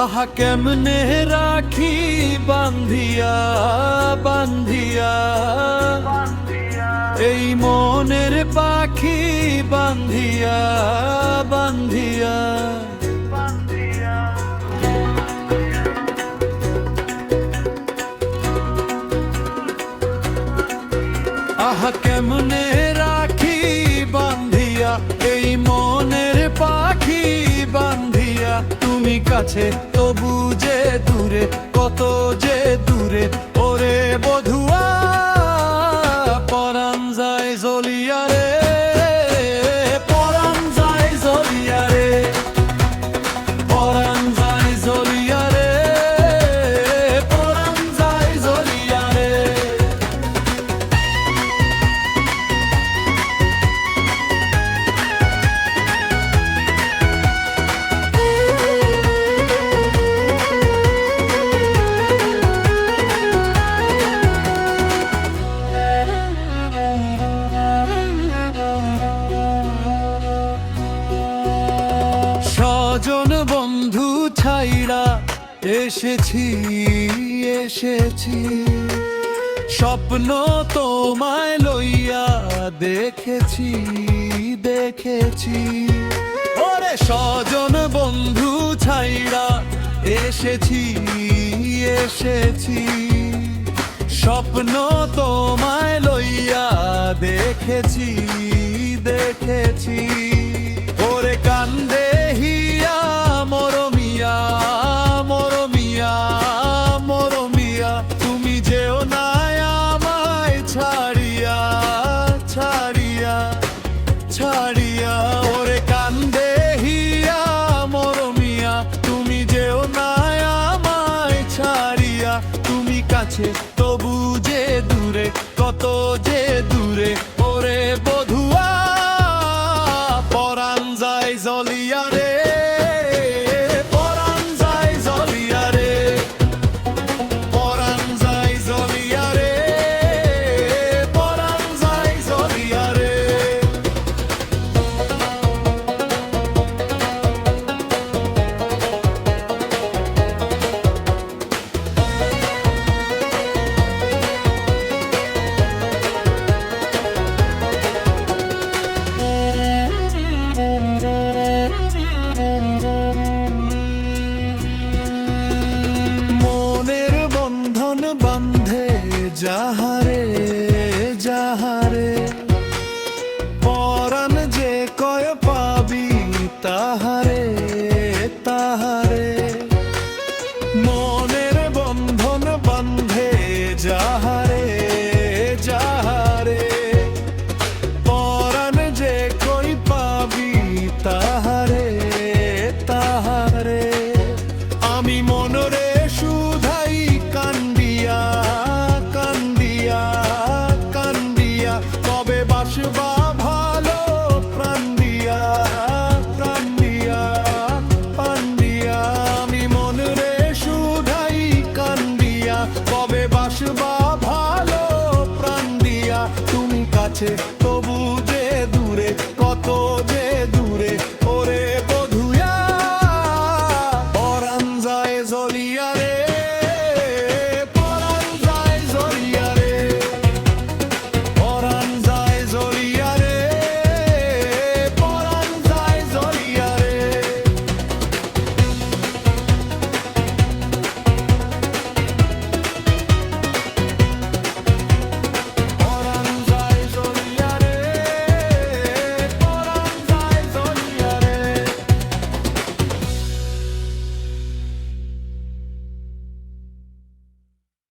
আহা কেমনে রাখি বান্ধিয়া বান্ধিয়া, এই মনের পাখি বান্ধিয়া বান্ধিয়া। আহা কেমনে রাখি বান্ধিয়া, এই মনের পাখি বান্ধিয়া। তুমি কাছে তবু যে দূরে, কত যে দূরে ওরে বধুয়া, পরাণ যায় জ্বলিয়া রে, পরাণ যায় জ্বলিয়া রে, পরাণ যায় জ্বলিয়া রে, পরাণ যায় জ্বলিয়া রে। স্বজন বন্ধু ছাইড়া এসেছি এসেছি, স্বপ্ন তোমায় লইয়া দেখেছি দেখেছি। ওরে স্বজন বন্ধু ছাইড়া এসেছি এসেছি, স্বপ্ন তোমায় লইয়া দেখেছি দেখেছি। ওরে কান্দে হিয়া মরমিয়া মরমিয়া মরমিয়া, তুমি যেও না আমায় ছাড়িয়া ছাড়িয়া ছাড়িয়া। ওরে কান্দে হিয়া মরমিয়া, তুমি যেও না আমায় ছাড়িয়া। তুমি কাছে তবু যে দূরে, কত যে দূরে ওরে বধুয়া, পরাণ যায় জ্বলিয়া রে, পরাণ যায় জ্বলিয়া রে, পরাণ যায় জ্বলিয়া রে, পরাণ যায় জ্বলিয়া রে। মনের বন্ধন বান্ধে যাহারে যাহারে, পরাণ যে কয় পাবি তাহারে তাহারে। মনের বন্ধন বান্ধে যাহারে যাহারে, পরাণ যে কই পাবি তাহারে তাহারে। আমি মনরে সুধাই কান্দিয়া কান্দিয়া কান্দিয়া, কবে বাসবা ভালো প্রাণ দিয়া প্রাণ দিয়া প্রাণ দিয়া। আমি মনরে সুধাই কান্দিয়া, কবে বাসবা ভালো প্রাণ দিয়া। তুমি কাছে